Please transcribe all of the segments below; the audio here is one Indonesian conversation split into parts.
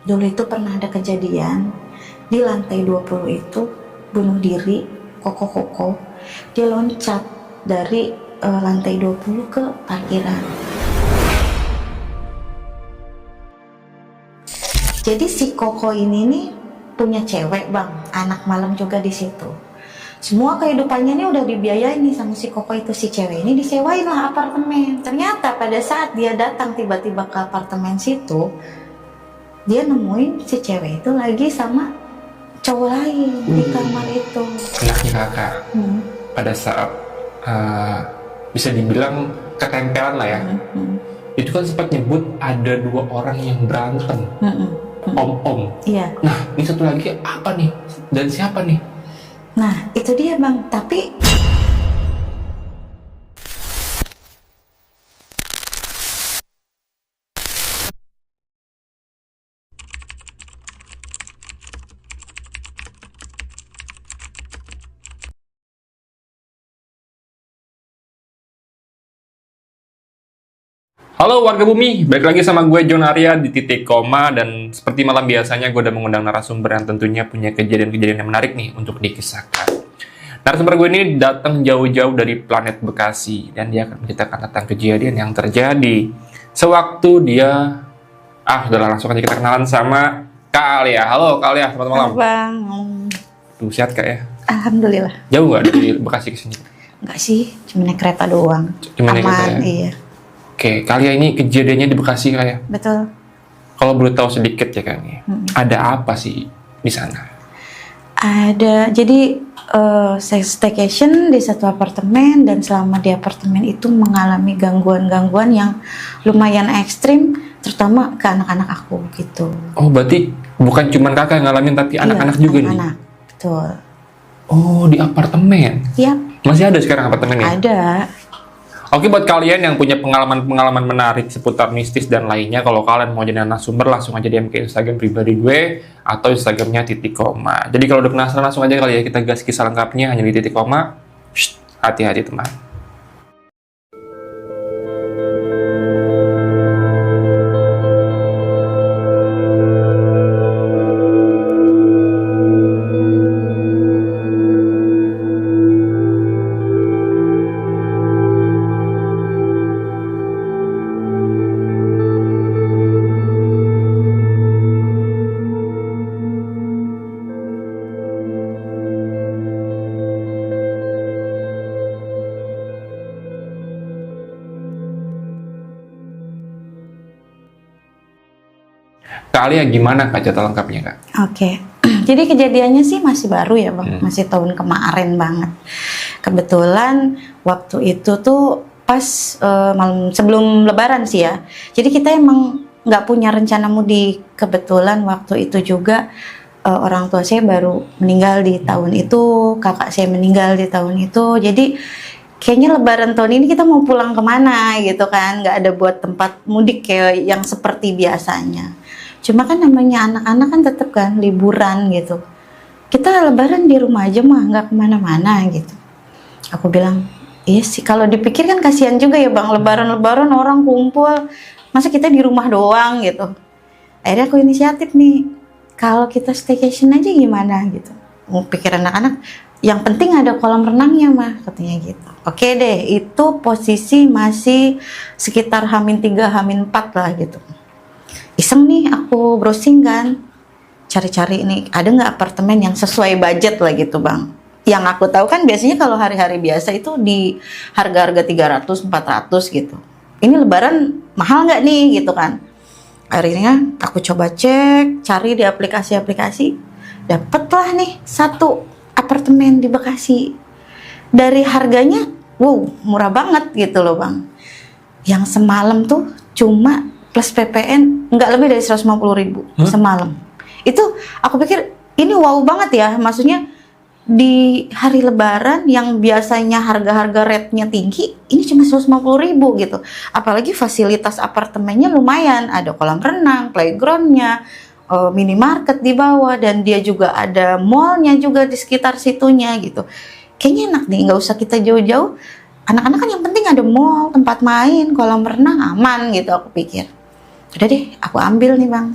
Dulu itu pernah ada kejadian di lantai 20 itu bunuh diri, koko-koko. Dia loncat dari lantai 20 ke parkiran. Jadi si Koko ini nih punya cewek bang, anak malam juga di situ. Semua kehidupannya ini udah dibiayain nih sama si Koko itu, si cewek ini disewain lah apartemen. Ternyata pada saat dia datang tiba-tiba ke apartemen situ, dia nemuin si cewek itu lagi sama cowok lain di kamar itu. Anaknya kakak pada saat bisa dibilang ketempelan lah ya. Itu kan sempat nyebut ada 2 orang yang berantem. Om-om. Iya. Nah, ini satu lagi apa nih? Dan siapa nih? Nah, itu dia bang. Tapi Halo warga bumi, balik lagi sama gue John Arya di Titik Koma. Dan seperti malam biasanya gue udah mengundang narasumber yang tentunya punya kejadian-kejadian yang menarik nih untuk dikisahkan. Narasumber gue ini datang jauh-jauh dari planet Bekasi, dan dia akan menceritakan tentang kejadian yang terjadi sewaktu dia udahlah, langsung aja kita kenalan sama Kak Alia. Halo Kak Alia, selamat malam. bang, Tuh, sehat Kak ya? alhamdulillah. Jauh nggak dari Bekasi ke sini? Enggak sih, cuma naik kereta doang. Cuma naik kereta Aman, ya? iya. Oke, Kak Alia ini kejadiannya di Bekasi Kak ya? Betul. Kalau boleh tahu sedikit ya Kak nih, ada apa sih di sana? Ada, jadi saya staycation di satu apartemen, dan selama di apartemen itu mengalami gangguan-gangguan yang lumayan ekstrim, terutama ke anak-anak aku gitu. Oh, berarti bukan cuma kakak yang ngalamin, tapi anak-anak juga nih? Anak-anak, betul. Oh, di apartemen? Yap. Masih ada sekarang apartemennya? Ada. Oke, buat kalian yang punya pengalaman-pengalaman menarik seputar mistis dan lainnya, kalau kalian mau jadi narasumber, langsung aja DM ke Instagram pribadi gue atau Instagramnya Titik Koma. Jadi kalau udah penasaran, langsung aja kali ya kita gas kisah lengkapnya hanya di Titik Koma. Hati-hati teman. Kak Alia, gimana Kak cerita lengkapnya Kak? Oke. Jadi kejadiannya sih masih baru ya bang, masih tahun kemarin banget. Kebetulan waktu itu tuh pas malam sebelum Lebaran sih ya. Jadi kita emang nggak punya rencana mudik. Kebetulan waktu itu juga orang tua saya baru meninggal di tahun itu, kakak saya meninggal di tahun itu. Jadi kayaknya Lebaran tahun ini kita mau pulang kemana gitu kan, nggak ada buat tempat mudik kayak yang seperti biasanya. Cuma kan namanya anak-anak kan tetap kan liburan gitu. Kita Lebaran di rumah aja mah, nggak kemana-mana gitu. Aku bilang, iya sih, kalau dipikir kan kasihan juga ya bang, Lebaran-Lebaran orang kumpul, masa kita di rumah doang gitu. Akhirnya aku inisiatif nih, kalau kita staycation aja gimana gitu. Mau pikir anak-anak, yang penting ada kolam renangnya mah, katanya gitu. Oke deh, itu posisi masih sekitar H-3, H-4 lah gitu. Iseng nih aku browsing kan, cari-cari nih ada nggak apartemen yang sesuai budget lah gitu bang. Yang aku tahu kan biasanya kalau hari-hari biasa itu di harga-harga 300-400 gitu. Ini Lebaran mahal nggak nih gitu kan. Akhirnya aku coba cek, cari di aplikasi-aplikasi, dapatlah nih satu apartemen di Bekasi. Dari harganya, wow murah banget gitu loh bang. Yang semalam tuh cuma plus PPN nggak lebih dari 150.000 semalam. Itu aku pikir ini wow banget ya, maksudnya di hari Lebaran yang biasanya harga-harga rate-nya tinggi, ini cuma 150.000 gitu. Apalagi fasilitas apartemennya lumayan, ada kolam renang, playgroundnya, minimarket di bawah, dan dia juga ada mallnya juga di sekitar situnya gitu. Kayaknya enak nih, nggak usah kita jauh-jauh. Anak-anak kan yang penting ada mall, tempat main, kolam renang, aman gitu aku pikir. Udah deh, aku ambil nih bang.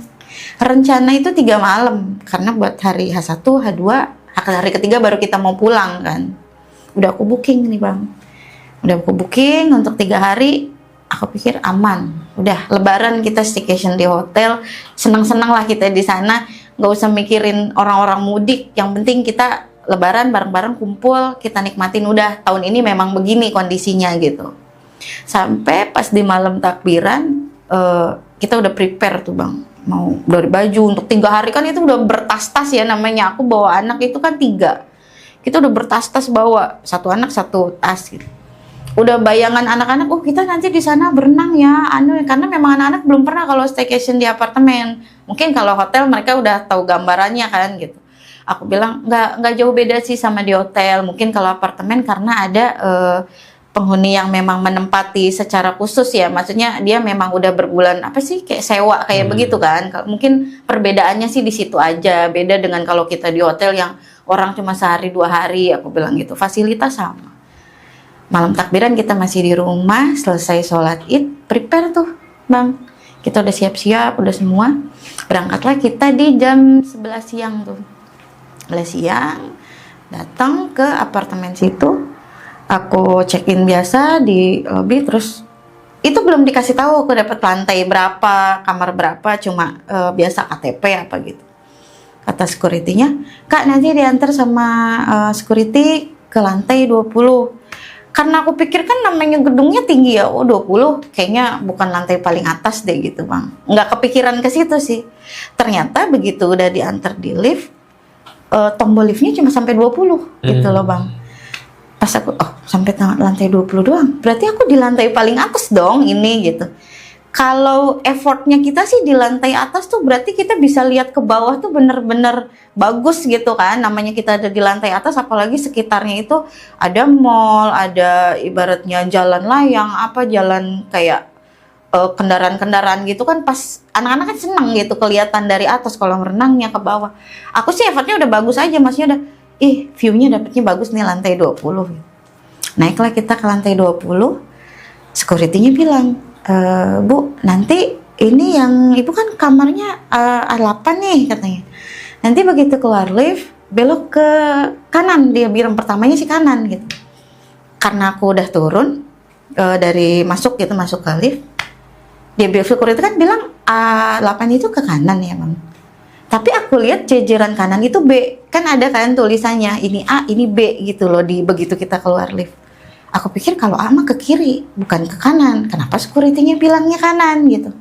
Rencana itu 3 malam, karena buat hari H1, H2, hari ketiga baru kita mau pulang kan. Udah aku booking nih bang, udah aku booking untuk 3 hari. Aku pikir aman, udah Lebaran kita staycation di hotel, senang-senang lah kita di sana, nggak usah mikirin orang-orang mudik. Yang penting kita Lebaran bareng-bareng kumpul, kita nikmatin. Udah tahun ini memang begini kondisinya gitu. Sampai pas di malam takbiran, kita udah prepare tuh bang, mau dari baju untuk 3 hari kan itu udah bertas-tas ya namanya. Aku bawa anak itu kan 3, kita udah bertas-tas bawa, satu anak satu tas gitu. Udah bayangan anak-anak, kita nanti di sana berenang ya, karena memang anak-anak belum pernah kalau staycation di apartemen. Mungkin kalau hotel mereka udah tahu gambarannya kan gitu. Aku bilang nggak jauh beda sih sama di hotel. Mungkin kalau apartemen karena ada penghuni yang memang menempati secara khusus ya, maksudnya dia memang udah berbulan kayak sewa kayak begitu kan. Mungkin perbedaannya sih di situ aja, beda dengan kalau kita di hotel yang orang cuma sehari 2 hari. Aku bilang gitu, fasilitas sama. Malam takbiran kita masih di rumah, selesai sholat id, prepare tuh bang, kita udah siap-siap, udah semua. Berangkatlah kita di jam 11 siang tuh, 11 siang datang ke apartemen situ. Aku check-in biasa di lobby, terus itu belum dikasih tahu aku dapat lantai berapa, kamar berapa, cuma biasa KTP apa gitu. Kata security-nya, Kak nanti diantar sama security ke lantai 20. Karena aku pikir kan namanya gedungnya tinggi ya, 20 kayaknya bukan lantai paling atas deh gitu bang. Nggak kepikiran ke situ sih. Ternyata begitu udah diantar di lift, tombol liftnya cuma sampai 20 gitu loh bang. Pas aku, sampai lantai 20 doang, berarti aku di lantai paling atas dong ini gitu. Kalau effortnya kita sih di lantai atas tuh berarti kita bisa lihat ke bawah tuh bener-bener bagus gitu kan. Namanya kita ada di lantai atas, apalagi sekitarnya itu ada mall, ada ibaratnya jalan layang, jalan kayak kendaraan-kendaraan gitu kan. Pas anak-anak kan seneng gitu kelihatan dari atas kalau renangnya ke bawah. Aku sih effortnya udah bagus aja, maksudnya udah view-nya dapetnya bagus nih lantai 20. Naiklah kita ke lantai 20, security-nya bilang, Bu, nanti ini yang ibu kan kamarnya A8 nih katanya. Nanti begitu keluar lift, belok ke kanan. Dia bilang pertamanya sih kanan gitu. Karena aku udah turun dari masuk ke lift, dia security kan bilang A8 itu ke kanan ya bang. Tapi aku lihat jajaran kanan itu B, kan ada kan tulisannya ini A, ini B gitu loh begitu kita keluar lift. Aku pikir kalau A mah ke kiri, bukan ke kanan. Kenapa security-nya bilangnya kanan gitu?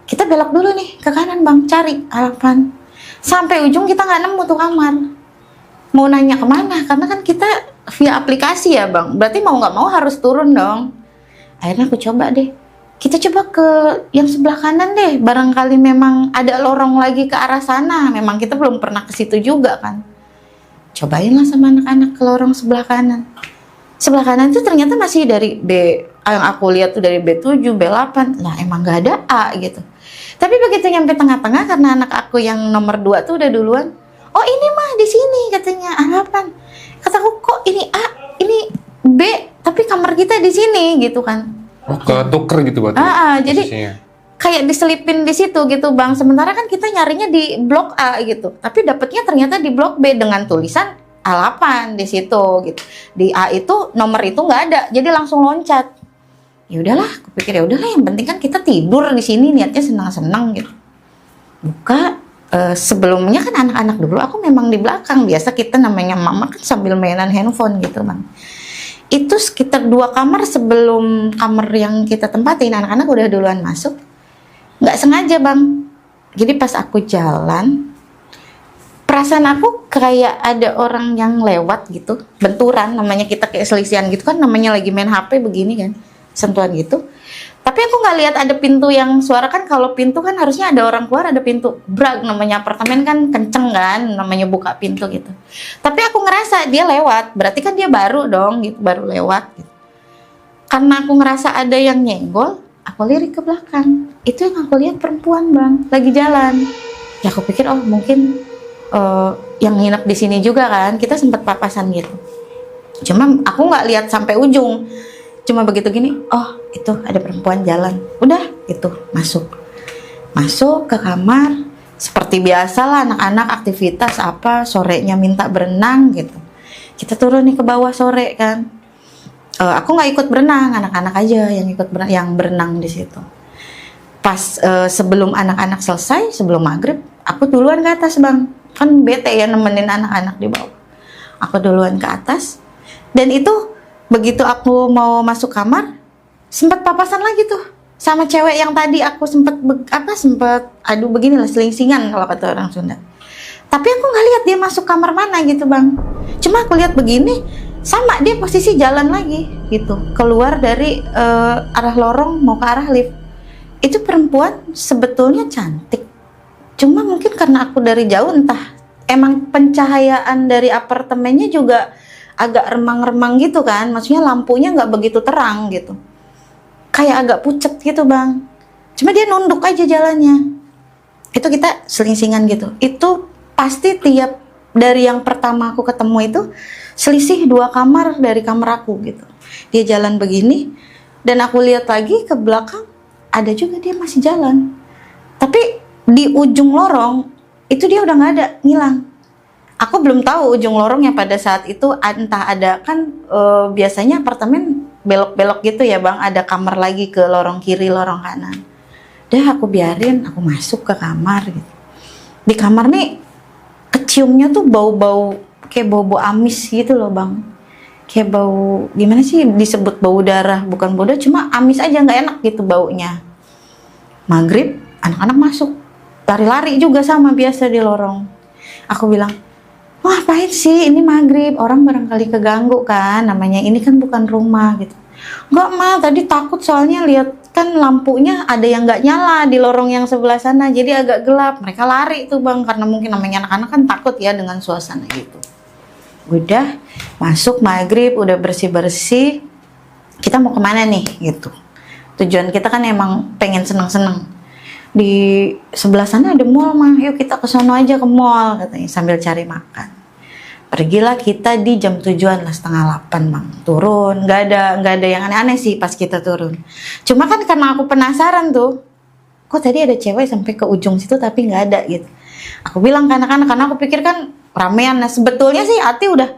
Kita belok dulu nih ke kanan bang, cari A8. Sampai ujung kita nggak nemu tuh kamar. Mau nanya kemana? Karena kan kita via aplikasi ya bang. Berarti mau nggak mau harus turun dong. Akhirnya aku coba deh. Kita coba ke yang sebelah kanan deh. Barangkali memang ada lorong lagi ke arah sana. Memang kita belum pernah ke situ juga kan. Cobainlah sama anak-anak ke lorong sebelah kanan. Sebelah kanan itu ternyata masih dari B, yang aku lihat tuh dari B7, B8. Nah emang gak ada A gitu. Tapi begitu nyampe tengah-tengah, karena anak aku yang nomor 2 tuh udah duluan. Oh ini mah di sini katanya A8. Kataku kok ini A, ini B, tapi kamar kita di sini gitu kan. Ketuker gitu berarti. Jadi kayak diselipin di situ gitu bang. Sementara kan kita nyarinya di blok A gitu. Tapi dapetnya ternyata di blok B dengan tulisan A8 di situ gitu. Di A itu nomor itu nggak ada, jadi langsung loncat. Ya udahlah, aku pikir ya udahlah, yang penting kan kita tidur di sini, niatnya senang-senang gitu. Buka, sebelumnya kan anak-anak dulu, aku memang di belakang. Biasa kita namanya mama kan sambil mainan handphone gitu bang. Itu sekitar 2 kamar sebelum kamar yang kita tempatin, anak-anak udah duluan masuk. Nggak sengaja bang. Jadi pas aku jalan, perasaan aku kayak ada orang yang lewat gitu, benturan, namanya kita kayak selisihan gitu kan, namanya lagi main HP begini kan, sentuhan gitu. Tapi aku nggak lihat ada pintu yang suara kan, kalau pintu kan harusnya ada orang keluar, ada pintu. Brag, namanya apartemen kan kenceng kan, namanya buka pintu gitu. Tapi aku ngerasa dia lewat, berarti kan dia baru dong gitu, baru lewat gitu. Karena aku ngerasa ada yang nyenggol, aku lirik ke belakang. Itu yang aku lihat perempuan bang, lagi jalan. Ya aku pikir mungkin yang nginep di sini juga kan, kita sempat papasan gitu. Cuma aku nggak lihat sampai ujung, cuma begitu gini, itu ada perempuan jalan. Udah itu masuk ke kamar, seperti biasa lah anak-anak aktivitas apa, sorenya minta berenang gitu. Kita turun nih ke bawah sore kan. Aku nggak ikut berenang, anak-anak aja yang ikut yang berenang di situ. Pas sebelum anak-anak selesai, sebelum maghrib, aku duluan ke atas bang. Kan bete ya nemenin anak-anak di bawah. Aku duluan ke atas. Dan itu begitu aku mau masuk kamar, sempat papasan lagi tuh sama cewek yang tadi aku sempat aduh beginilah selingsingan kalau kata orang Sunda. Tapi aku nggak lihat dia masuk kamar mana gitu bang. Cuma aku lihat begini, sama dia posisi jalan lagi gitu, keluar dari arah lorong mau ke arah lift. Itu perempuan sebetulnya cantik. Cuma mungkin karena aku dari jauh, entah emang pencahayaan dari apartemennya juga agak remang-remang gitu kan, maksudnya lampunya nggak begitu terang gitu, kayak agak pucet gitu bang. Cuma dia nunduk aja jalannya. Itu kita selingsingan gitu. Itu pasti tiap dari yang pertama aku ketemu itu selisih 2 kamar dari kamar aku gitu. Dia jalan begini dan aku lihat lagi ke belakang, ada juga dia masih jalan. Tapi di ujung lorong itu dia udah nggak ada, ngilang. Aku belum tahu ujung lorongnya pada saat itu, entah ada kan biasanya apartemen belok-belok gitu ya bang, ada kamar lagi ke lorong kiri, lorong kanan. Udah aku biarin, aku masuk ke kamar gitu. Di kamar nih keciumnya tuh bau-bau kayak bau-bau amis gitu loh bang. Kayak bau, gimana sih disebut bau darah, bukan bau darah, cuma amis aja, nggak enak gitu baunya. Maghrib, anak-anak masuk, lari-lari juga sama biasa di lorong. Aku bilang, wah ngapain sih, ini maghrib, orang barangkali keganggu kan, namanya ini kan bukan rumah gitu. Enggak mah, tadi takut soalnya lihat kan lampunya ada yang nggak nyala di lorong yang sebelah sana, jadi agak gelap. Mereka lari tuh bang, karena mungkin namanya anak-anak kan takut ya dengan suasana gitu. Udah masuk maghrib, udah bersih-bersih, kita mau kemana nih gitu. Tujuan kita kan emang pengen seneng-seneng. Di sebelah sana ada mall mah, yuk kita ke sono aja ke mall katanya sambil cari makan. Pergilah kita di jam tujuan lah, 7:30 bang, turun. Nggak ada yang aneh-aneh sih pas kita turun. Cuma kan karena aku penasaran tuh, kok tadi ada cewek sampai ke ujung situ tapi nggak ada gitu. Aku bilang ke anak-anak, karena aku pikir kan ramean. Nah sebetulnya sih Ati udah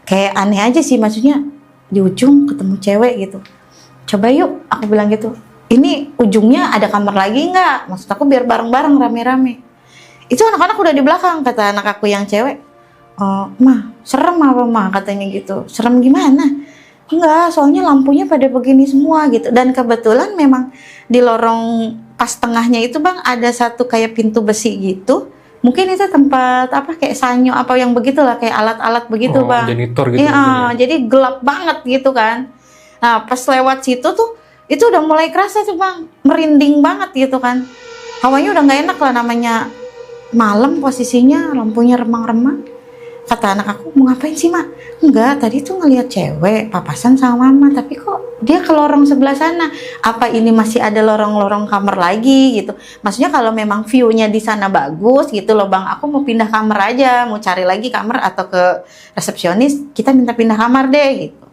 kayak aneh aja sih, maksudnya di ujung ketemu cewek gitu. Coba yuk, aku bilang gitu. Ini ujungnya ada kamar lagi nggak? Maksud aku biar bareng-bareng rame-rame. Itu anak-anak udah di belakang, kata anak aku yang cewek. Mah, serem apa mah? Katanya gitu. Serem gimana? Enggak, soalnya lampunya pada begini semua gitu. Dan kebetulan memang di lorong pas tengahnya itu bang, ada satu kayak pintu besi gitu. Mungkin itu tempat apa kayak sanyo apa yang begitulah, kayak alat-alat begitu bang. Janitor gitu. Iya, jadi gelap banget gitu kan. Nah pas lewat situ tuh, itu udah mulai kerasa tuh bang, merinding banget gitu kan. Hawanya udah nggak enak lah, namanya malam posisinya, lampunya remang-remang. Kata anak aku, mau ngapain sih mak? Enggak, tadi tuh ngeliat cewek papasan sama mama, tapi kok dia ke lorong sebelah sana. Apa ini masih ada lorong-lorong kamar lagi gitu? Maksudnya kalau memang view-nya di sana bagus gitu loh bang, aku mau pindah kamar aja, mau cari lagi kamar atau ke resepsionis, kita minta pindah kamar deh gitu.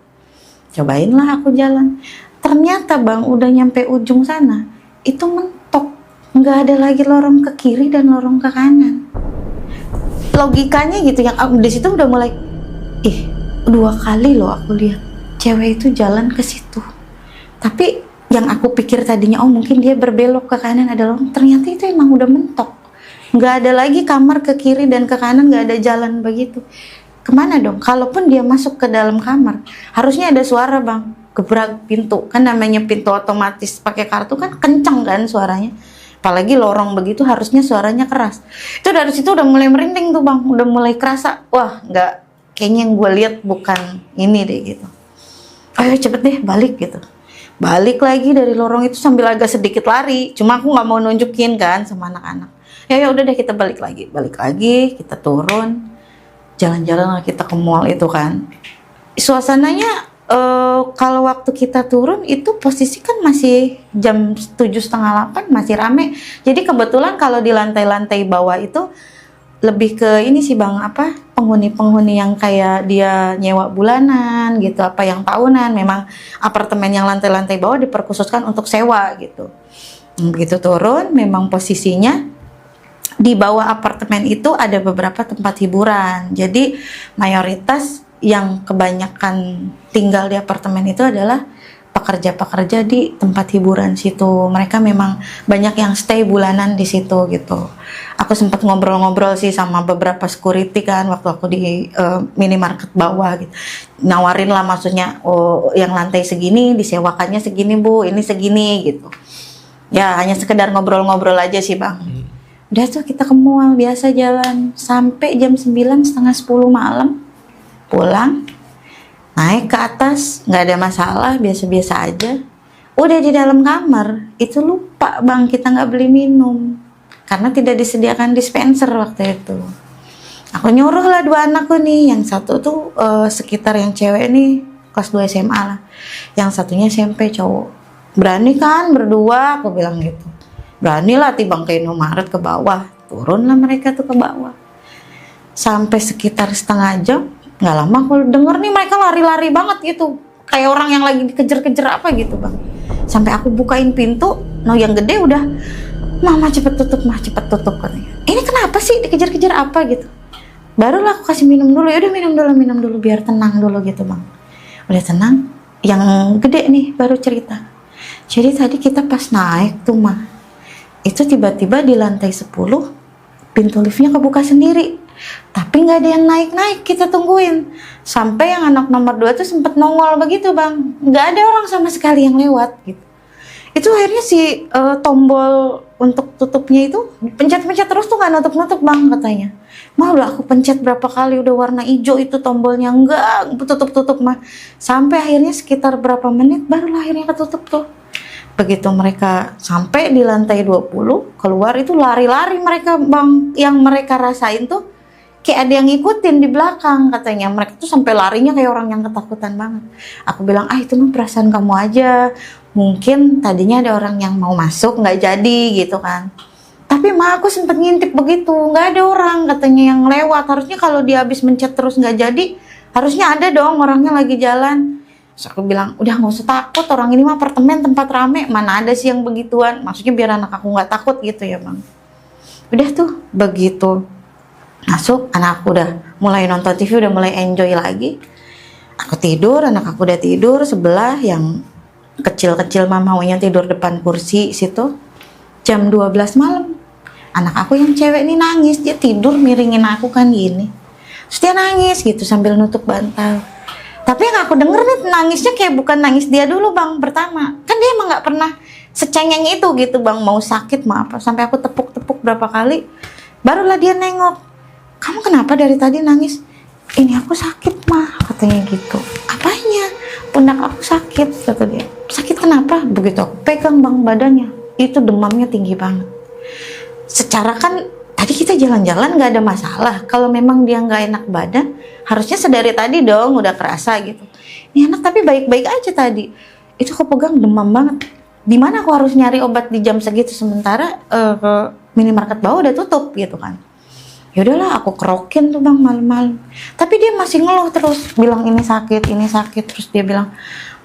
Cobainlah aku jalan. Ternyata bang, udah nyampe ujung sana, itu mentok, nggak ada lagi lorong ke kiri dan lorong ke kanan. Logikanya gitu, yang di situ udah mulai, 2 kali loh aku lihat cewek itu jalan ke situ. Tapi yang aku pikir tadinya, mungkin dia berbelok ke kanan ada lorong, ternyata itu emang udah mentok, nggak ada lagi kamar ke kiri dan ke kanan, nggak ada jalan begitu. Kemana dong? Kalaupun dia masuk ke dalam kamar, harusnya ada suara bang, gebrak pintu, kan namanya pintu otomatis pakai kartu kan kencang kan suaranya, apalagi lorong begitu harusnya suaranya keras. Itu dari situ udah mulai merinding tuh bang, udah mulai kerasa, wah nggak, kayaknya yang gue lihat bukan ini deh gitu. Ayo cepet deh balik gitu. Balik lagi dari lorong itu sambil agak sedikit lari, cuma aku nggak mau nunjukin kan sama anak-anak. Ya udah deh kita balik lagi kita turun, jalan-jalan lah kita ke mall itu kan. Suasananya kalau waktu kita turun itu posisi kan masih jam 7:30, masih rame. Jadi kebetulan kalau di lantai-lantai bawah itu lebih ke ini sih bang, apa, penghuni-penghuni yang kayak dia nyewa bulanan gitu, apa yang tahunan. Memang apartemen yang lantai-lantai bawah diperkhususkan untuk sewa gitu. Begitu turun memang posisinya di bawah apartemen itu ada beberapa tempat hiburan. Jadi mayoritas yang kebanyakan tinggal di apartemen itu adalah pekerja-pekerja di tempat hiburan situ. Mereka memang banyak yang stay bulanan di situ gitu. Aku sempat ngobrol-ngobrol sih sama beberapa security kan waktu aku di minimarket bawah gitu. Nawarin lah, maksudnya, oh yang lantai segini disewakannya segini Bu, ini segini gitu. Ya hanya sekedar ngobrol-ngobrol aja sih Bang. Udah tuh kita ke mall biasa jalan sampai jam 9, setengah 10 malam pulang. Naik ke atas, nggak ada masalah, biasa-biasa aja. Udah di dalam kamar, itu lupa Bang, kita nggak beli minum. Karena tidak disediakan dispenser waktu itu. Aku nyuruh lah 2 anakku nih, yang satu tuh sekitar yang cewek nih, kelas 2 SMA lah. Yang satunya SMP cowok. Berani kan berdua, aku bilang gitu. Beranilah tibang ke Indomaret ke bawah. Turunlah mereka tuh ke bawah. Sampai sekitar setengah jam, nggak lama aku denger nih mereka lari-lari banget gitu, kayak orang yang lagi dikejar-kejar apa gitu Bang. Sampai aku bukain pintu, no yang gede udah, mama cepet tutup katanya. Ini kenapa sih dikejar-kejar apa gitu? Barulah aku kasih minum dulu, ya udah minum dulu biar tenang dulu gitu Bang. Udah tenang, yang gede nih baru cerita. Jadi tadi kita pas naik tuh mah, itu tiba-tiba di lantai 10 pintu liftnya kebuka sendiri. Tapi nggak ada yang naik-naik, kita tungguin sampai yang anak nomor 2 tuh sempet nongol begitu Bang, nggak ada orang sama sekali yang lewat gitu. Itu akhirnya si tombol untuk tutupnya itu pencet-pencet terus tuh nggak nutup-nutup Bang katanya. Mah udah aku pencet berapa kali udah warna hijau itu tombolnya, nggak tutup-tutup mah. Sampai akhirnya sekitar berapa menit barulah akhirnya ketutup tuh. Begitu mereka sampai di lantai 20 keluar itu lari-lari mereka Bang. Yang mereka rasain tuh kayak ada yang ngikutin di belakang katanya. Mereka tuh sampai larinya kayak orang yang ketakutan banget. Aku bilang, itu mah perasaan kamu aja. Mungkin tadinya ada orang yang mau masuk nggak jadi gitu kan. Tapi mah aku sempet ngintip begitu, nggak ada orang katanya yang lewat. Harusnya kalau dia habis mencet terus nggak jadi, harusnya ada dong orangnya lagi jalan. Terus aku bilang, udah nggak usah takut, orang ini mah apartemen tempat rame, mana ada sih yang begituan. Maksudnya biar anak aku nggak takut gitu ya Bang. Udah tuh begitu masuk, anak aku udah mulai nonton TV, udah mulai enjoy lagi. Aku tidur, anak aku udah tidur sebelah, yang kecil-kecil maunya tidur depan kursi situ. Jam 12 malam, anak aku yang cewek ini nangis, dia tidur miringin aku kan gini. Terus dia nangis gitu sambil nutup bantal. Tapi yang aku denger nih nangisnya kayak bukan nangis dia dulu Bang pertama. Kan dia emang gak pernah secengeng itu gitu Bang, mau sakit mau apa. Sampai aku tepuk-tepuk berapa kali, barulah dia nengok. Kamu kenapa dari tadi nangis? Ini aku sakit mah katanya gitu. Apanya? Pundak aku sakit kata dia. Sakit kenapa? Begitu aku pegang Bang badannya, itu demamnya tinggi banget. Secara kan tadi kita jalan-jalan gak ada masalah. Kalau memang dia gak enak badan, harusnya sedari tadi dong udah kerasa gitu. Ini anak tapi baik-baik aja tadi. Itu aku pegang demam banget. Di mana aku harus nyari obat di jam segitu, sementara ke minimarket bawah udah tutup gitu kan. Ya udahlah aku kerokin tuh Bang malam-malam. Tapi dia masih ngeluh terus, bilang ini sakit. Terus dia bilang,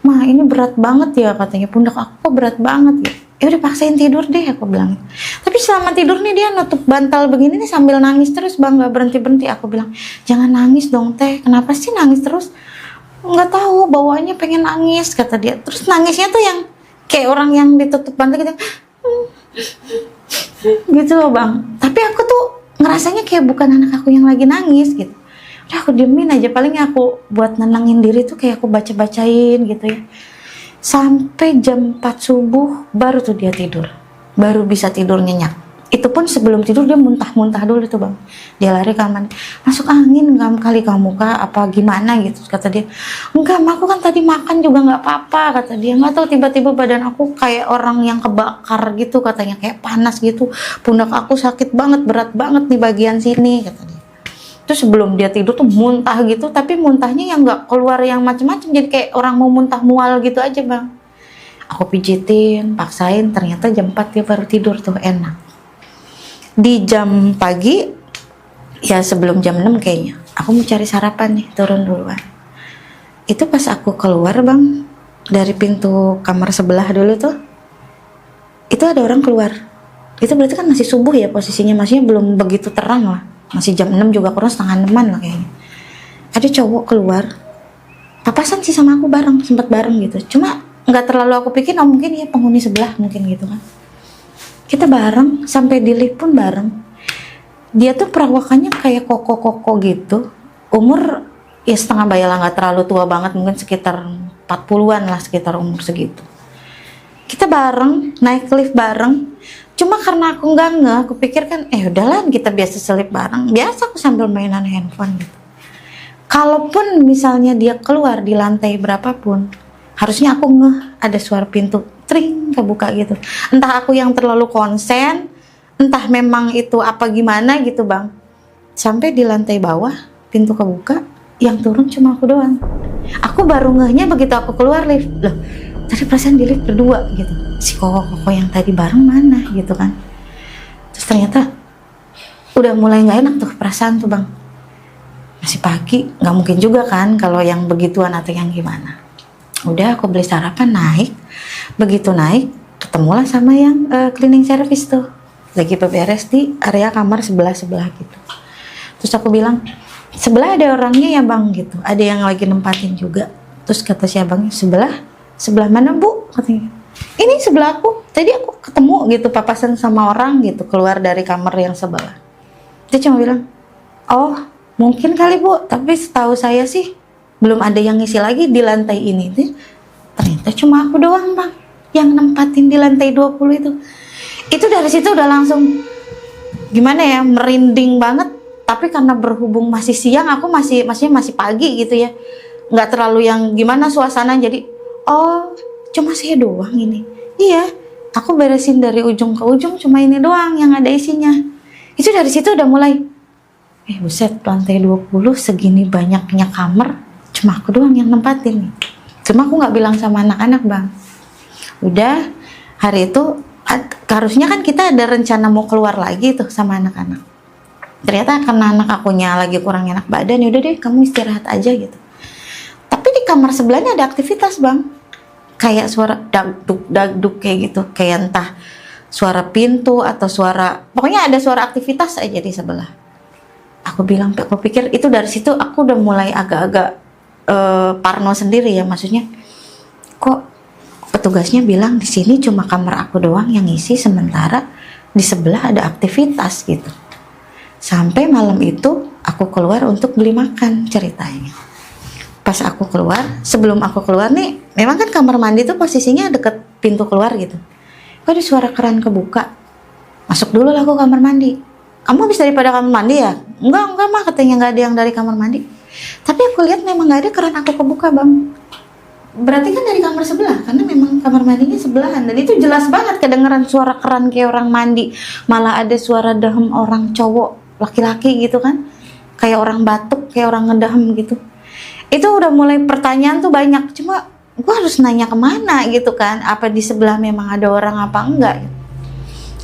"Mah, ini berat banget ya," katanya, "pundak aku kok berat banget ya." Ya udah paksain tidur deh aku bilang. Tapi selama tidur nih dia nutup bantal begini nih sambil nangis terus Bang, nggak berhenti-berhenti. Aku bilang, "Jangan nangis dong Teh, kenapa sih nangis terus?" "Nggak tahu, bawaannya pengen nangis," kata dia. Terus nangisnya tuh yang kayak orang yang ditutup bantal gitu. Gitu loh Bang. Tapi aku tuh ngerasanya kayak bukan anak aku yang lagi nangis gitu. Udah aku diemin aja, paling aku buat nenangin diri tuh kayak aku baca-bacain gitu ya. Sampai jam 4 subuh baru tuh dia tidur, baru bisa tidur nyenyak. Itu pun sebelum tidur dia muntah-muntah dulu tuh Bang. Dia lari kamar, "Masuk angin nggak kali kamu Kak, apa gimana gitu," kata dia. "Enggak, aku kan tadi makan juga nggak apa-apa," kata dia. "Nggak tahu tiba-tiba badan aku kayak orang yang kebakar gitu," katanya, "kayak panas gitu. Pundak aku sakit banget, berat banget di bagian sini," kata dia. Terus sebelum dia tidur tuh muntah gitu, tapi muntahnya yang nggak keluar yang macem-macem, jadi kayak orang mau muntah mual gitu aja Bang. Aku pijitin, paksain, ternyata jam 4 dia baru tidur tuh enak. Di jam pagi, ya sebelum jam 6 kayaknya, aku mau cari sarapan nih, turun duluan. Itu pas aku keluar Bang, dari pintu kamar sebelah dulu tuh, itu ada orang keluar. Itu berarti kan masih subuh ya posisinya, maksudnya belum begitu terang lah. Masih jam 6 juga, kurang setengah 6-an lah kayaknya. Ada cowok keluar, papasan sih sama aku bareng, sempat bareng gitu. Cuma nggak terlalu aku pikir, oh mungkin ya penghuni sebelah mungkin gitu kan. Kita bareng, sampai di lift pun bareng. Dia tuh perawakannya kayak koko-koko gitu. Umur ya setengah bayar lah, nggak terlalu tua banget, mungkin sekitar 40-an lah, sekitar umur segitu. Kita bareng, naik lift bareng. Cuma karena aku nggak ngeh, aku pikir kan, udahlah kita biasa selip bareng. Biasa aku sambil mainan handphone gitu. Kalaupun misalnya dia keluar di lantai berapapun, harusnya aku ngeh ada suara pintu tring kebuka gitu. Entah aku yang terlalu konsen, entah memang itu apa gimana gitu bang. Sampai di lantai bawah, pintu kebuka, yang turun cuma aku doang. Aku baru ngehnya begitu aku keluar lift. Loh, tadi perasaan di lift berdua gitu. Si koko-koko yang tadi bareng mana gitu kan. Terus ternyata udah mulai gak enak tuh perasaan tuh bang. Masih pagi, gak mungkin juga kan kalau yang begituan atau yang gimana. Udah aku beli sarapan, naik. Begitu naik, ketemulah sama yang cleaning service tuh. Lagi beberes di area kamar sebelah-sebelah gitu. Terus aku bilang, sebelah ada orangnya ya bang gitu. Ada yang lagi nempatin juga. Terus kata si abangnya, sebelah mana bu? Katanya. Ini sebelah aku, tadi aku ketemu gitu papasan sama orang gitu keluar dari kamar yang sebelah. Dia cuma bilang, oh mungkin kali bu, tapi setahu saya sih belum ada yang ngisi lagi di lantai ini. Ternyata cuma aku doang bang yang nempatin di lantai 20 itu. Itu dari situ udah langsung gimana ya, merinding banget. Tapi karena berhubung masih siang, aku masih pagi gitu ya, nggak terlalu yang gimana suasana. Jadi oh cuma saya doang ini. Iya, aku beresin dari ujung ke ujung, cuma ini doang yang ada isinya. Itu dari situ udah mulai, buset, lantai 20 segini banyaknya kamar, cuma aku doang yang nempatin. Cuma aku nggak bilang sama anak-anak bang. Udah hari itu harusnya kan kita ada rencana mau keluar lagi tuh sama anak-anak. Ternyata karena anak akunya lagi kurang enak badan, yaudah deh kamu istirahat aja gitu. Tapi di kamar sebelahnya ada aktivitas bang. Kayak suara dagduk kayak gitu, kayak entah suara pintu atau suara, pokoknya ada suara aktivitas aja di sebelah. Aku pikir itu dari situ aku udah mulai agak-agak parno sendiri ya, maksudnya kok petugasnya bilang di sini cuma kamar aku doang yang isi, sementara di sebelah ada aktivitas gitu. Sampai malam itu aku keluar untuk beli makan ceritanya. Pas aku keluar, sebelum aku keluar nih, memang kan kamar mandi tuh posisinya deket pintu keluar gitu. Kok ada suara keran kebuka? Masuk dulu lah aku kamar mandi. Kamu habis daripada kamar mandi ya? Enggak mah, katanya nggak ada yang dari kamar mandi. Tapi aku lihat memang nggak ada keran aku kebuka bang. Berarti kan dari kamar sebelah, karena memang kamar mandinya sebelahan. Dan itu jelas banget kedengeran suara keran kayak orang mandi. Malah ada suara dehem orang cowok, laki-laki gitu kan. Kayak orang batuk, kayak orang ngedehem gitu. Itu udah mulai pertanyaan tuh banyak, cuma gue harus nanya kemana gitu kan, apa di sebelah memang ada orang apa enggak gitu.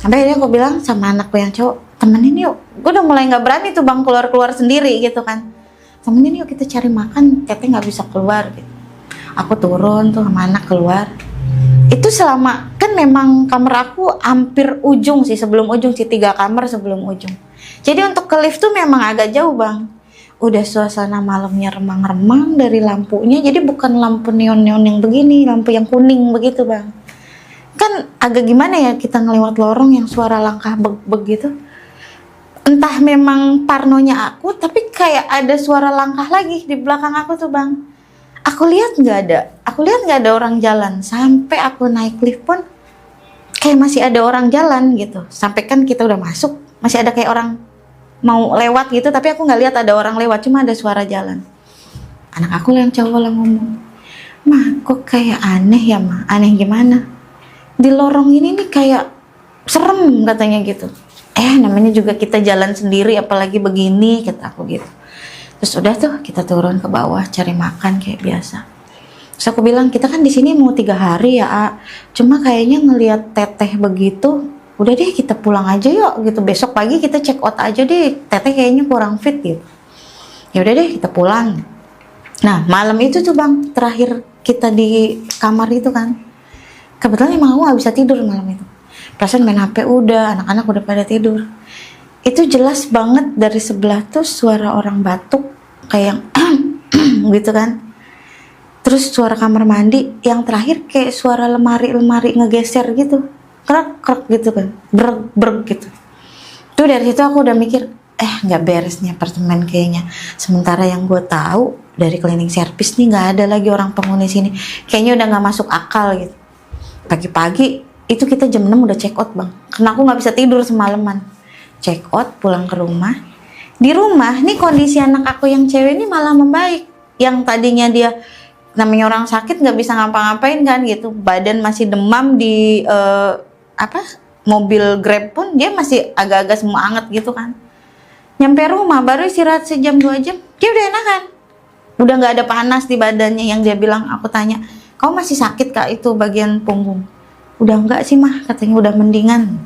Sampai akhirnya gue bilang sama anakku yang cowok, temenin yuk. Gue udah mulai nggak berani tuh bang keluar sendiri gitu kan. Temenin yuk kita cari makan, teteh nggak bisa keluar gitu. Aku turun tuh sama anak keluar. Itu selama, kan memang kamar aku hampir ujung sih, sebelum ujung sih, 3 kamar sebelum ujung. Jadi untuk ke lift tuh memang agak jauh bang. Udah suasana malamnya remang-remang dari lampunya, jadi bukan lampu neon-neon yang begini, lampu yang kuning begitu bang. Kan agak gimana ya kita ngelewat lorong yang suara langkah begitu. Entah memang parnonya aku, tapi kayak ada suara langkah lagi di belakang aku tuh bang. Aku lihat nggak ada orang jalan. Sampai aku naik lift pun kayak masih ada orang jalan gitu. Sampai kan kita udah masuk, masih ada kayak orang mau lewat gitu, tapi aku nggak lihat ada orang lewat, cuma ada suara jalan. Anak aku yang cowok lah ngomong, "Mah, kok kayak aneh ya, Mah? Aneh gimana? Di lorong ini nih kayak serem," katanya gitu. Namanya juga kita jalan sendiri, apalagi begini, kata aku gitu. Terus udah tuh kita turun ke bawah cari makan kayak biasa. Terus aku bilang, kita kan di sini mau 3 hari ya, A. Cuma kayaknya ngelihat teteh begitu, udah deh kita pulang aja yuk gitu, besok pagi kita check out aja deh, teteh kayaknya kurang fit gitu. Ya udah deh kita pulang. Nah malam itu tuh bang, terakhir kita di kamar itu kan, kebetulan emang aku nggak bisa tidur malam itu. Perasaan main HP udah, anak-anak udah pada tidur. Itu jelas banget dari sebelah tuh suara orang batuk kayak yang gitu kan. Terus suara kamar mandi, yang terakhir kayak suara lemari ngegeser gitu. Krek gitu kan. Brek gitu. Tuh dari situ aku udah mikir, nggak beres nih apartemen kayaknya. Sementara yang gue tahu dari cleaning service nih nggak ada lagi orang penghuni sini. Kayaknya udah nggak masuk akal gitu. Pagi-pagi itu kita jam 6 udah check out bang, karena aku nggak bisa tidur semalaman. Check out, pulang ke rumah. Di rumah nih kondisi anak aku yang cewek ini malah membaik. Yang tadinya dia namanya orang sakit nggak bisa ngapa-ngapain kan gitu, badan masih demam di mobil Grab pun dia masih agak-agak semangat gitu kan. Nyampe rumah baru istirahat sejam 2 jam, dia udah enakan. Udah nggak ada panas di badannya. Yang dia bilang, aku tanya, kamu masih sakit kak itu bagian punggung? Udah enggak sih mah, katanya udah mendingan.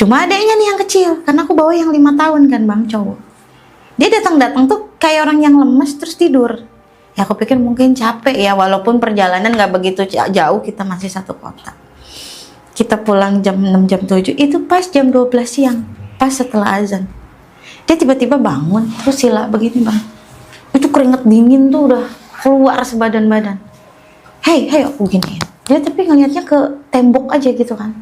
Cuma adanya nih yang kecil, karena aku bawa yang 5 tahun kan bang, cowok. Dia datang tuh kayak orang yang lemes terus tidur. Ya aku pikir mungkin capek ya, walaupun perjalanan nggak begitu jauh, kita masih satu kota. Kita pulang jam 6, jam 7, itu pas jam 12 siang, pas setelah azan. Dia tiba-tiba bangun, terus sila begini bang. Itu keringet dingin tuh udah keluar sebadan badan. Hey aku giniin. Dia tapi ngelihatnya ke tembok aja gitu kan,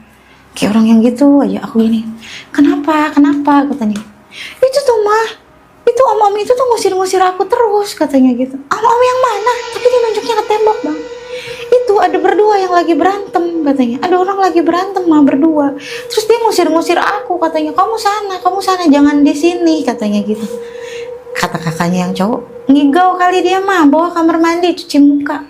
kayak orang yang gitu aja. Aku gini, kenapa katanya. Itu tuh mah, itu om itu tuh ngusir aku terus katanya gitu. Om yang mana? Tapi dia nunjuknya ke tembok bang. Itu ada berdua yang lagi berantem katanya, ada orang lagi berantem mah berdua. Terus dia ngusir aku katanya, kamu sana jangan di sini katanya gitu. Kata kakaknya yang cowok, ngigau kali dia mah, bawa kamar mandi cuci muka.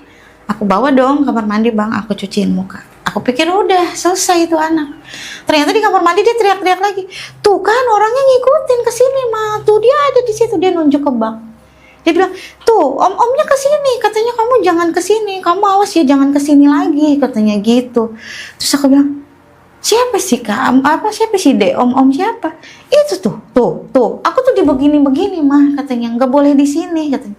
Aku bawa dong kamar mandi bang, aku cuciin muka. Aku pikir udah selesai itu anak. Ternyata di kamar mandi dia teriak-teriak lagi. Tuh kan orangnya ngikutin ke sini mah. Tuh dia ada di situ, dia nunjuk ke bang. Dia bilang, tuh omnya ke sini. Katanya kamu jangan ke sini. Kamu awas ya jangan ke sini lagi katanya gitu. Terus aku bilang, siapa sih kak? Siapa sih dek? Om siapa? Itu tuh. Aku tuh di begini mah katanya. Nggak boleh di sini katanya.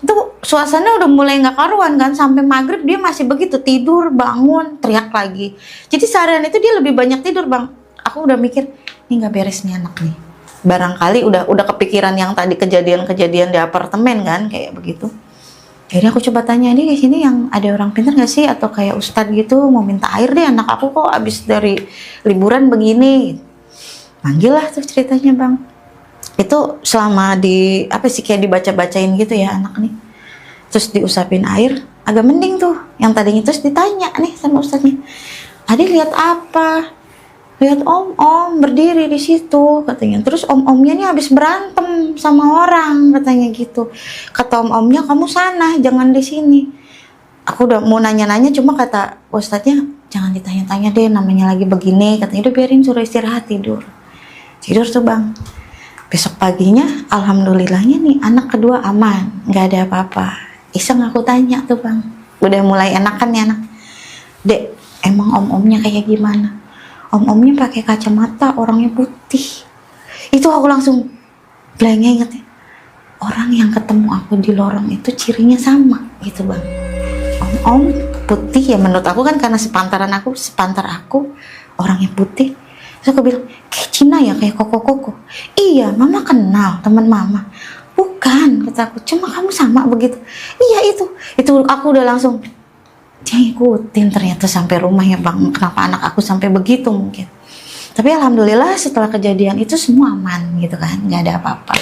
Itu suasana udah mulai nggak karuan kan, sampai maghrib dia masih begitu, tidur bangun teriak lagi. Jadi seharian itu dia lebih banyak tidur bang. Aku udah mikir ini nggak beres nih anak nih, barangkali udah kepikiran yang tadi kejadian di apartemen kan kayak begitu. Jadi aku coba tanya, ini di sini yang ada orang pintar nggak sih, atau kayak ustadz gitu, mau minta air deh, anak aku kok abis dari liburan begini. Manggil lah tuh ceritanya bang. Itu selama kayak dibaca-bacain gitu ya anak nih. Terus diusapin air, agak mending tuh. Yang tadinya terus ditanya nih sama ustadznya, Adik lihat apa? Lihat om berdiri di situ katanya. Terus omnya nih habis berantem sama orang katanya gitu. Kata omnya, kamu sana, jangan di sini. Aku udah mau nanya-nanya, cuma kata ustadznya, jangan ditanya-tanya deh, namanya lagi begini. Katanya udah biarin, suruh istirahat, tidur tuh bang. Besok paginya, alhamdulillahnya nih anak kedua aman, nggak ada apa-apa. Iseng aku tanya tuh bang, udah mulai enakan ya anak. Dek, emang omnya kayak gimana? Omnya pakai kacamata, orangnya putih. Itu aku langsung blank inget ya. Orang yang ketemu aku di lorong itu cirinya sama gitu bang. Om putih ya, menurut aku kan karena sepantar aku orangnya putih. Terus aku bilang, kayak Cina ya, kayak koko. Iya, mama kenal teman mama. Bukan, kata aku, cuma kamu sama begitu. Iya itu aku udah langsung, dia ngikutin ternyata sampai rumah ya bang. Kenapa anak aku sampai begitu mungkin. Tapi alhamdulillah setelah kejadian itu semua aman gitu kan, nggak ada apa-apa.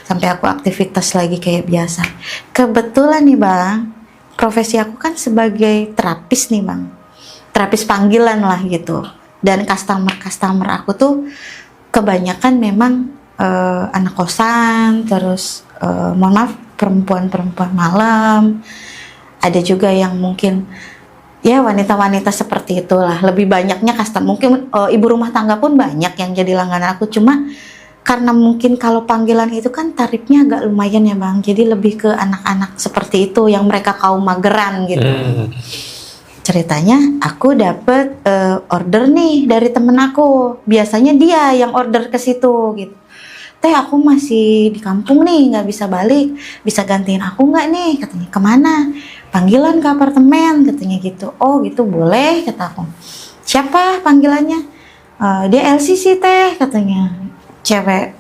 Sampai aku aktivitas lagi kayak biasa. Kebetulan nih bang, profesi aku kan sebagai terapis nih bang. Terapis panggilan lah gitu. Dan customer aku tuh kebanyakan memang anak kosan, terus mohon maaf perempuan malam. Ada juga yang mungkin ya wanita-wanita seperti itulah. Lebih banyaknya customer, mungkin ibu rumah tangga pun banyak yang jadi langganan aku. Cuma karena mungkin kalau panggilan itu kan tarifnya agak lumayan ya bang. Jadi lebih ke anak-anak seperti itu yang mereka kaum mageran gitu. Ceritanya aku dapet order nih dari temen aku. Biasanya dia yang order ke situ gitu. Teh, aku masih di kampung nih, nggak bisa balik. Bisa gantiin aku nggak nih? Katanya, kemana? Panggilan ke apartemen, katanya gitu. Oh gitu, boleh, kata aku. Siapa panggilannya? Dia LCC teh katanya, cewek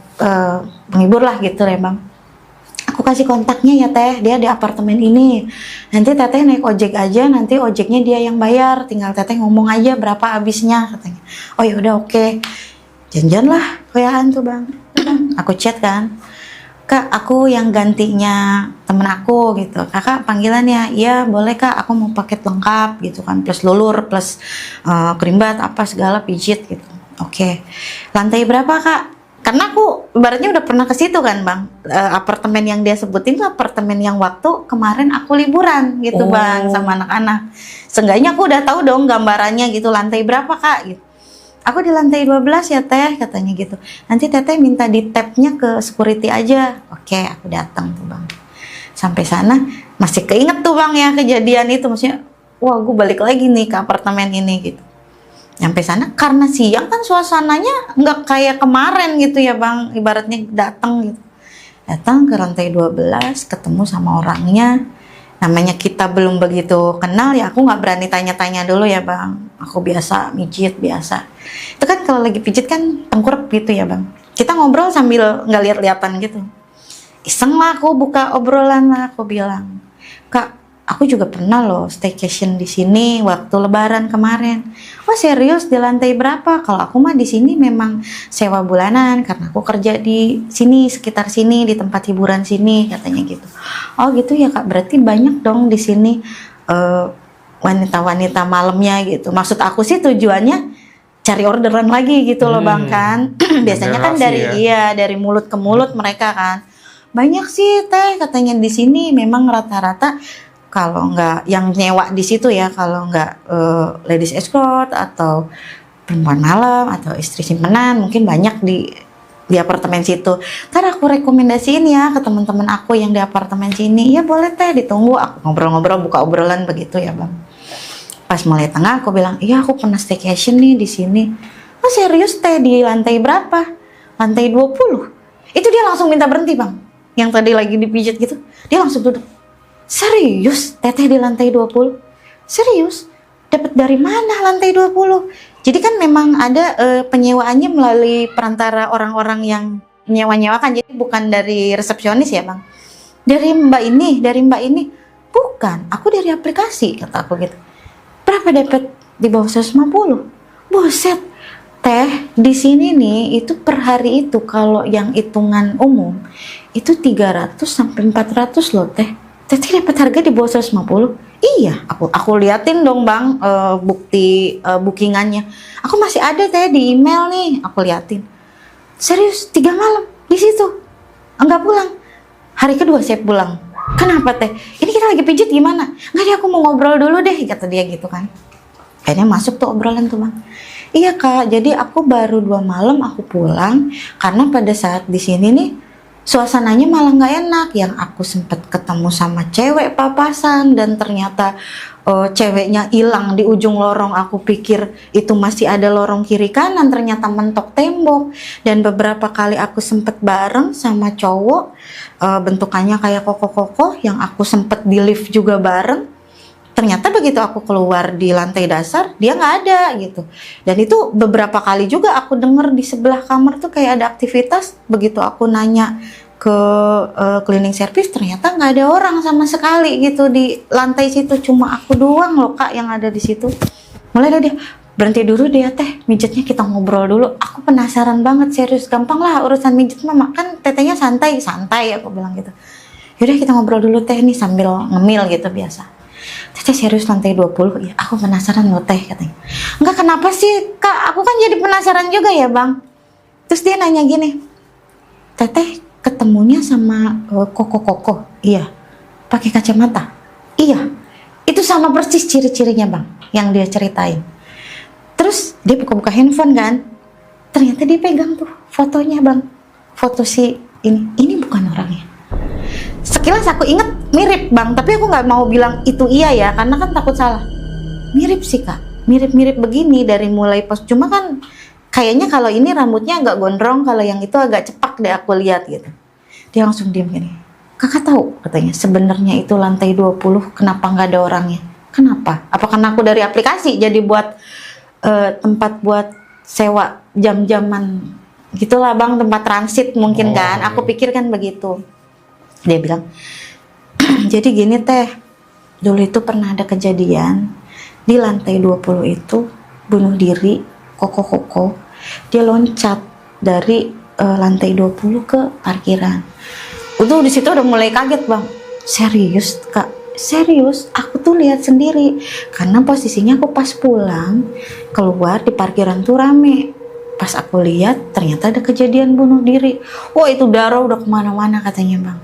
penghibur lah gitu ya bang. Aku kasih kontaknya ya teh, dia di apartemen ini. Nanti teteh naik ojek aja, nanti ojeknya dia yang bayar. Tinggal teteh ngomong aja berapa habisnya katanya. Oh ya udah oke. Janjian lah, WA-an tuh bang. Aku chat kan, Kak aku yang gantinya temen aku gitu. Kakak panggilannya, iya boleh kak. Aku mau paket lengkap gitu kan, plus lulur, plus kerimbat apa segala pijit gitu. Oke. Lantai berapa kak? Karena aku ibaratnya udah pernah ke situ kan bang, apartemen yang dia sebutin tuh apartemen yang waktu kemarin aku liburan gitu bang sama anak-anak. Seenggaknya aku udah tahu dong gambarannya gitu, lantai berapa kak gitu. Aku di lantai 12 ya teh katanya gitu. Nanti teteh minta di tab-nya ke security aja. Oke, aku datang tuh bang. Sampai sana masih keinget tuh bang ya kejadian itu, maksudnya wah gue balik lagi nih ke apartemen ini gitu. Nyampe sana karena siang kan suasananya nggak kayak kemarin gitu ya bang, ibaratnya datang gitu. Datang ke lantai 12 ketemu sama orangnya, namanya kita belum begitu kenal ya, aku nggak berani tanya-tanya dulu ya bang. Aku biasa mijit biasa. Itu kan kalau lagi pijit kan tengkurap gitu ya bang. Kita ngobrol sambil nggak lihat-lihatan gitu. Iseng lah aku buka obrolan lah, aku bilang, Kak, aku juga pernah loh staycation di sini waktu Lebaran kemarin. Oh serius di lantai berapa? Kalau aku mah di sini memang sewa bulanan karena aku kerja di sini sekitar sini di tempat hiburan sini katanya gitu. Oh gitu ya kak, berarti banyak dong di sini wanita-wanita malamnya gitu. Maksud aku sih tujuannya cari orderan lagi gitu loh bang kan. Biasanya kan dari dari mulut ke mulut mereka kan. Banyak sih teh katanya di sini memang rata-rata. Kalau nggak yang nyewa di situ ya, kalau nggak ladies escort atau perempuan malam atau istri simpenan mungkin banyak di apartemen situ. Ntar aku rekomendasiin ya ke teman-teman aku yang di apartemen sini. Ya boleh teh, ditunggu. Aku ngobrol-ngobrol buka obrolan begitu ya bang. Pas mulai tengah aku bilang, iya aku pernah staycation nih di sini. Oh serius teh, di lantai berapa? Lantai 20. Itu dia langsung minta berhenti bang. Yang tadi lagi dipijit gitu, dia langsung duduk. Serius, teteh di lantai 20? Serius? Dapat dari mana lantai 20? Jadi kan memang ada penyewaannya melalui perantara orang-orang yang nyewa-nyewakan. Jadi bukan dari resepsionis ya bang. Dari mbak ini. Bukan, aku dari aplikasi, kata aku gitu. Berapa dapat? Di bawah 150. Buset, teh di sini nih itu per hari itu kalau yang hitungan umum itu 300 sampai 400 loh teh. Teteh dapat harga di bawah 150. Iya, aku liatin dong bang bukti bookingannya. Aku masih ada teh di email nih, aku liatin. Serius 3 malam di situ, enggak pulang. Hari kedua saya pulang. Kenapa teh? Ini kita lagi pijit gimana? Nggak deh, aku mau ngobrol dulu deh, kata dia gitu kan. Akhirnya masuk tuh obrolan tuh bang. Iya kak, jadi aku baru 2 malam aku pulang karena pada saat di sini nih suasananya malah nggak enak. Yang aku sempet ketemu sama cewek papasan dan ternyata ceweknya hilang di ujung lorong. Aku pikir itu masih ada lorong kiri kanan, ternyata mentok tembok. Dan beberapa kali aku sempet bareng sama cowok bentukannya kayak koko-koko yang aku sempet di lift juga bareng. Ternyata begitu aku keluar di lantai dasar dia nggak ada gitu. Dan itu beberapa kali juga aku denger di sebelah kamar tuh kayak ada aktivitas. Begitu aku nanya ke cleaning service ternyata nggak ada orang sama sekali gitu di lantai situ, cuma aku doang loh kak yang ada di situ. Mulai deh dia, berhenti dulu deh teh mijetnya, kita ngobrol dulu. Aku penasaran banget, serius, gampang lah urusan mijet mama kan tetehnya santai aku bilang gitu. Yaudah kita ngobrol dulu teh nih sambil ngemil gitu biasa. Teteh serius lantai 20? Ya aku penasaran loh teh katanya. Enggak, kenapa sih kak, aku kan jadi penasaran juga ya bang. Terus dia nanya gini, teteh ketemunya sama koko-koko? Iya. Pakai kacamata? Iya. Itu sama persis ciri-cirinya bang yang dia ceritain. Terus dia buka-buka handphone kan, ternyata dia pegang tuh fotonya bang, foto si ini bukan orangnya. Sekilas aku inget mirip bang, tapi aku nggak mau bilang itu iya ya, karena kan takut salah. Mirip sih kak, mirip-mirip begini dari mulai pos. Cuma kan kayaknya kalau ini rambutnya agak gondrong, kalau yang itu agak cepak deh aku lihat gitu. Dia langsung diem gini, kakak tahu katanya sebenarnya itu lantai 20 kenapa nggak ada orangnya? Kenapa? Apa karena aku dari aplikasi jadi buat tempat buat sewa jam-jaman gitulah bang, tempat transit mungkin kan. Aku pikir kan begitu. Dia bilang, jadi gini teh, dulu itu pernah ada kejadian di lantai 20 itu bunuh diri, koko. Dia loncat dari lantai 20 ke parkiran. Itu di situ udah mulai kaget bang. Serius kak? Serius? Aku tuh lihat sendiri. Karena posisinya aku pas pulang keluar di parkiran tuh rame. Pas aku lihat ternyata ada kejadian bunuh diri. Wah itu darah udah kemana-mana katanya bang.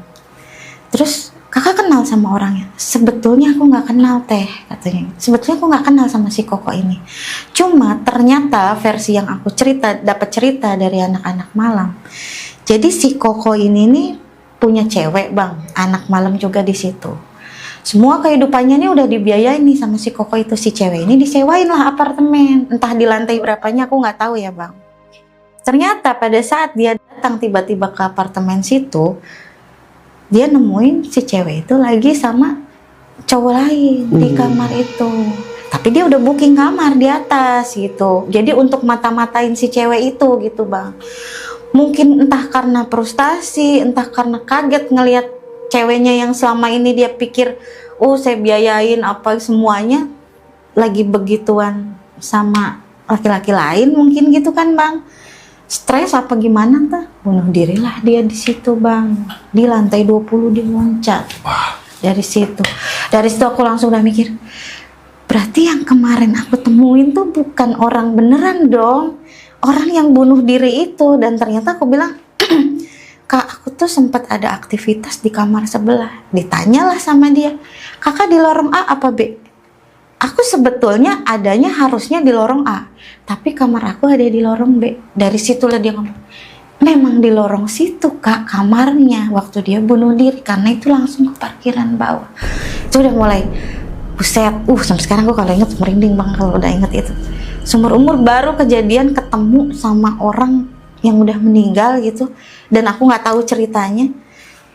Terus kakak kenal sama orangnya? Sebetulnya aku nggak kenal teh katanya. Sebetulnya aku nggak kenal sama si Koko ini. Cuma ternyata versi yang aku dapat cerita dari anak-anak malam. Jadi si Koko ini nih punya cewek bang, anak malam juga di situ. Semua kehidupannya nih udah dibiayain nih sama si Koko itu. Si cewek ini disewain lah apartemen, entah di lantai berapanya aku nggak tahu ya bang. Ternyata pada saat dia datang tiba-tiba ke apartemen situ, dia nemuin si cewek itu lagi sama cowok lain di kamar itu. Tapi dia udah booking kamar di atas gitu. Jadi untuk mata-matain si cewek itu gitu bang. Mungkin entah karena frustasi, entah karena kaget ngelihat ceweknya yang selama ini dia pikir, oh saya biayain apa semuanya, lagi begituan sama laki-laki lain mungkin gitu kan bang. Stres apa gimana tuh? Bunuh dirilah dia di situ bang. Di lantai 20 dia loncat. Dari situ aku langsung udah mikir, berarti yang kemarin aku temuin tuh bukan orang beneran dong. Orang yang bunuh diri itu. Dan ternyata aku bilang, kak aku tuh sempat ada aktivitas di kamar sebelah. Ditanyalah sama dia, kakak di lorong A apa B? Aku sebetulnya adanya harusnya di lorong A, tapi kamar aku ada di lorong B. Dari situlah dia ngomong, memang di lorong situ kak kamarnya waktu dia bunuh diri. Karena itu langsung ke parkiran bawah. Itu udah mulai buset, sampai sekarang gue kalau inget merinding bang kalau udah inget itu. Seumur umur baru kejadian ketemu sama orang yang udah meninggal gitu, dan aku nggak tahu ceritanya.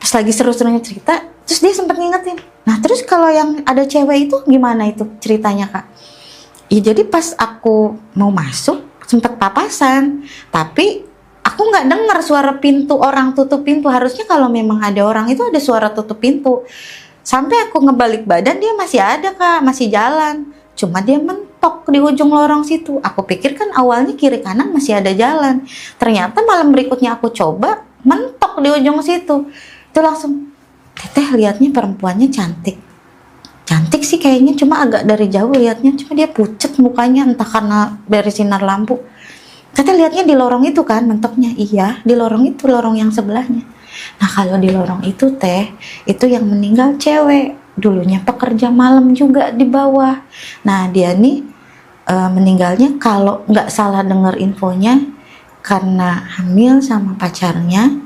Pas lagi seru-serunya cerita, terus dia sempat ngingetin. Nah terus kalau yang ada cewek itu gimana itu ceritanya kak? Ya jadi pas aku mau masuk sempat papasan, tapi aku nggak dengar suara pintu orang tutup pintu. Harusnya kalau memang ada orang itu ada suara tutup pintu. Sampai aku ngebalik badan dia masih ada kak, masih jalan. Cuma dia mentok di ujung lorong situ. Aku pikir kan awalnya kiri kanan masih ada jalan. Ternyata malam berikutnya aku coba mentok di ujung situ. Itu langsung, teteh liatnya perempuannya cantik. Cantik sih kayaknya, cuma agak dari jauh liatnya. Cuma dia pucet mukanya, entah karena dari sinar lampu. Teteh liatnya di lorong itu kan mentoknya. Iya, di lorong itu, lorong yang sebelahnya. Nah kalau di lorong itu teh, itu yang meninggal cewek. Dulunya pekerja malam juga di bawah. Nah dia nih meninggalnya kalau nggak salah dengar infonya karena hamil sama pacarnya.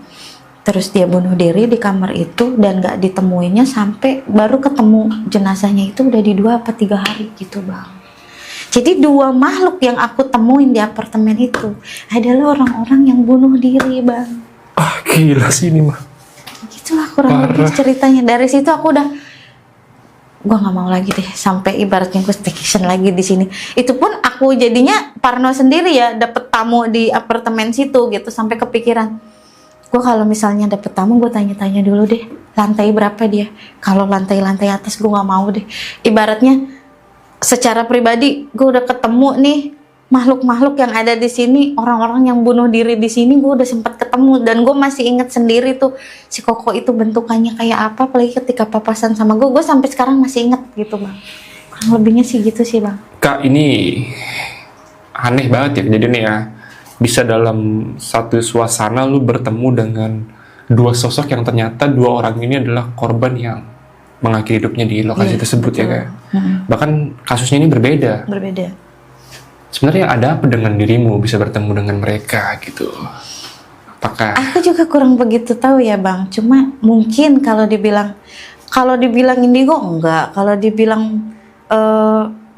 Terus dia bunuh diri di kamar itu dan nggak ditemuinya sampai baru ketemu jenazahnya itu udah di 2 apa 3 hari gitu bang. Jadi 2 makhluk yang aku temuin di apartemen itu adalah orang-orang yang bunuh diri bang. Gila sih ini mah. Gitulah kurang lebih ceritanya. Dari situ aku udah, gue nggak mau lagi deh sampai ibaratnya gue staycation lagi di sini. Itu pun aku jadinya parno sendiri ya, dapet tamu di apartemen situ gitu, sampai kepikiran gue kalau misalnya dapet tamu gue tanya-tanya dulu deh lantai berapa dia. Kalau lantai atas gue nggak mau deh. Ibaratnya secara pribadi gue udah ketemu nih makhluk-makhluk yang ada di sini, orang-orang yang bunuh diri di sini gue udah sempat ketemu, dan gue masih inget sendiri tuh si Koko itu bentukannya kayak apa. Apalagi ketika papasan sama gue sampai sekarang masih inget gitu bang. Kurang lebihnya sih gitu sih bang. Kak ini aneh banget ya kejadiannya ya. Bisa dalam satu suasana lu bertemu dengan 2 sosok yang ternyata 2 orang ini adalah korban yang mengakhiri hidupnya di lokasi tersebut. Betul. Ya kayak. Bahkan kasusnya ini berbeda. Sebenarnya ada apa dengan dirimu bisa bertemu dengan mereka gitu? Apakah? Aku juga kurang begitu tahu ya bang. Cuma mungkin kalau dibilang indigo enggak. Kalau dibilang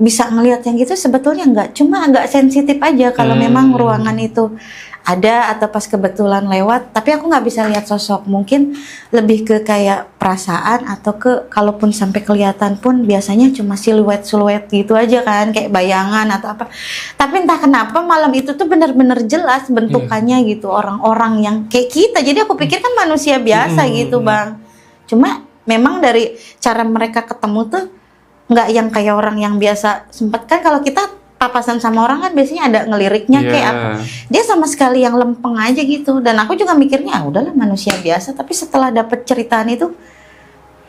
bisa ngelihat yang gitu sebetulnya nggak, cuma agak sensitif aja kalau memang ruangan itu ada atau pas kebetulan lewat, tapi aku nggak bisa lihat sosok. Mungkin lebih ke kayak perasaan atau ke kalaupun sampai kelihatan pun biasanya cuma siluet gitu aja kan, kayak bayangan atau apa. Tapi entah kenapa malam itu tuh benar-benar jelas bentukannya gitu, orang-orang yang kayak kita. Jadi aku pikir kan manusia biasa gitu Bang. Cuma memang dari cara mereka ketemu tuh nggak yang kayak orang yang biasa. Sempet kan kalau kita papasan sama orang kan biasanya ada ngeliriknya kayak apa. Dia sama sekali yang lempeng aja gitu. Dan aku juga mikirnya udahlah manusia biasa. Tapi setelah dapet ceritaan itu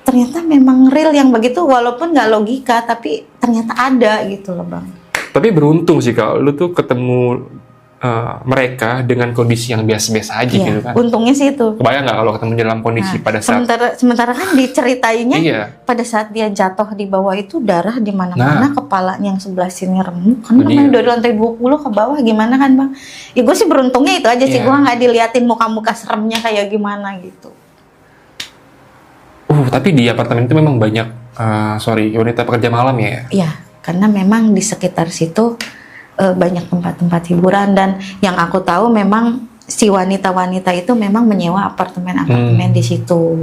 ternyata memang real yang begitu, walaupun nggak logika tapi ternyata ada gitu loh Bang. Tapi beruntung sih kalau lu tuh ketemu mereka dengan kondisi yang biasa-biasa aja gitu kan. Untungnya sih itu. Kebayang nggak kalau ketemu dalam kondisi pada saat sementara kan diceritainnya pada saat dia jatuh di bawah itu darah di mana-mana, kepalanya yang sebelah sini remuk kan namanya dari lantai 20 ke bawah, gimana kan Bang? Ya gue sih beruntungnya itu aja sih, gue nggak diliatin muka-muka seremnya kayak gimana gitu. Tapi di apartemen itu memang banyak wanita pekerja malam ya? Iya, karena memang di sekitar situ banyak tempat-tempat hiburan, dan yang aku tahu memang si wanita-wanita itu memang menyewa apartemen-apartemen di situ.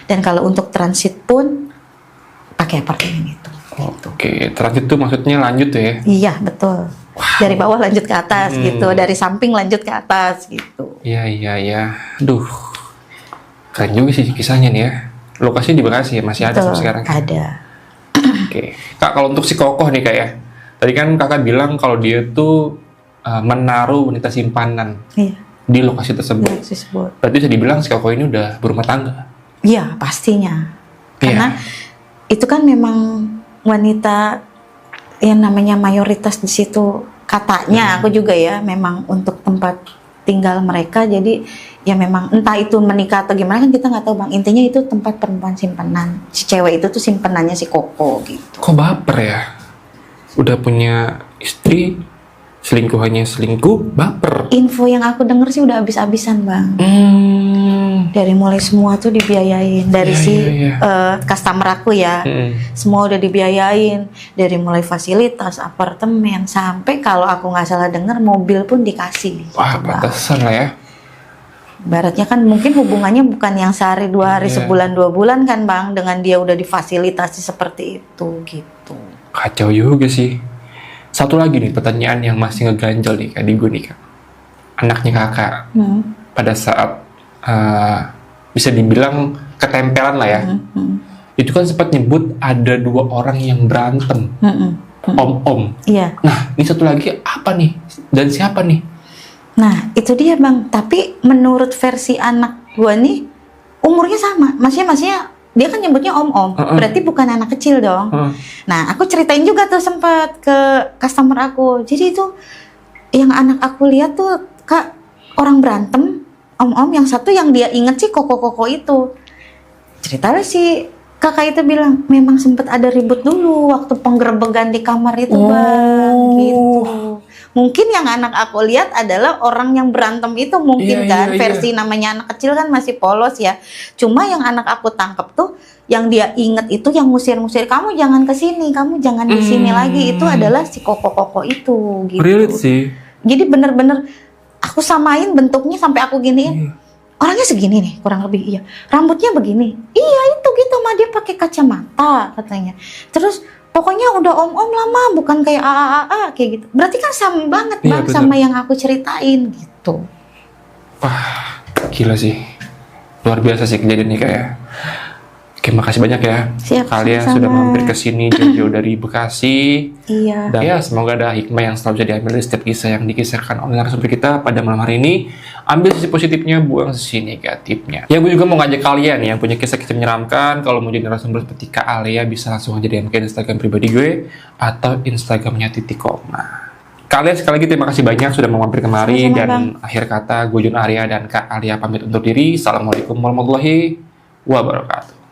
Dan kalau untuk transit pun pakai apartemen itu. Oke, transit itu maksudnya lanjut ya? Iya, betul. Dari bawah lanjut ke atas gitu, dari samping lanjut ke atas gitu. Iya. Duh, keren juga sih kisahnya nih ya. Lokasinya di Bekasi ya, masih ada sampai sekarang? Ada. Oke, Kak, kalau untuk si Kokoh nih Kak ya, tadi kan kakak bilang kalau dia tuh menaruh wanita simpanan di lokasi tersebut. Berarti bisa dibilang si Kokoh ini udah berumah tangga? Iya, pastinya. Karena itu kan memang wanita yang namanya mayoritas di situ katanya, aku juga ya, memang untuk tempat tinggal mereka. Jadi ya memang entah itu menikah atau gimana kan kita nggak tahu Bang. Intinya itu tempat perempuan simpanan. Si cewek itu tuh simpenannya si Kokoh gitu. Kok baper ya? Udah punya istri, selingkuhannya selingkuh, baper. Info yang aku denger sih udah habis-habisan Bang. Dari mulai semua tuh dibiayain. Dari customer aku ya, semua udah dibiayain. Dari mulai fasilitas, apartemen, sampai kalau aku nggak salah denger mobil pun dikasih. Wah, pantesan lah ya. Baratnya kan mungkin hubungannya bukan yang sehari, 2 hari, sebulan, 2 bulan kan Bang. Dengan dia udah difasilitasi seperti itu gitu. Kacau juga sih. Satu lagi nih pertanyaan yang masih ngeganjel nih Kak, di gue nih Kak. Anaknya kakak pada saat bisa dibilang ketempelan lah ya. Itu kan sempat nyebut ada 2 orang yang berantem. Om-om. Iya. Nah, ini satu lagi apa nih? Dan siapa nih? Nah, itu dia Bang. Tapi menurut versi anak gue nih, umurnya sama. Maksudnya dia kan nyebutnya om-om, berarti bukan anak kecil dong. Nah, aku ceritain juga tuh sempat ke customer aku. Jadi itu yang anak aku lihat tuh Kak, orang berantem, om-om, yang satu yang dia inget sih koko-koko itu. Ceritanya si kakak itu bilang memang sempat ada ribut dulu waktu penggerebegan di kamar itu Bang, gitu. Mungkin yang anak aku lihat adalah orang yang berantem itu mungkin versi namanya anak kecil kan masih polos ya. Cuma yang anak aku tangkap tuh yang dia inget itu yang ngusir-ngusir, kamu jangan kesini, kamu jangan di sini lagi, itu adalah si koko-koko itu gitu. Really sih. Jadi bener-bener aku samain bentuknya sampai aku giniin. Orangnya segini nih kurang lebih, iya. Rambutnya begini, iya itu gitu mah, dia pakai kacamata katanya. Terus pokoknya udah om-om lama, bukan kayak AAA kayak gitu. Berarti kan sama banget Bang sama yang aku ceritain gitu. Wah, gila sih. Luar biasa sih kejadiannya kayak. Oke, makasih banyak ya. Siap, kalian sama-sama. Sudah mampir ke sini jauh-jauh dari Bekasi. Iya. Dan ya, semoga ada hikmah yang selalu bisa diambil dari setiap kisah yang dikisahkan oleh narasumber kita pada malam hari ini. Ambil sisi positifnya, buang sisi negatifnya. Ya, gue juga mau ngajak kalian yang punya kisah-kisah menyeramkan, kalau mau jadi narasumber seperti Kak Alia, bisa langsung aja DM ke Instagram pribadi gue atau Instagramnya @titikoma. Kalian sekali lagi terima kasih banyak sudah mau mampir kemari. Sama-sama, dan Bang. akhir kata, gue Jon Arya dan Kak Alia pamit undur diri. Assalamualaikum warahmatullahi wabarakatuh.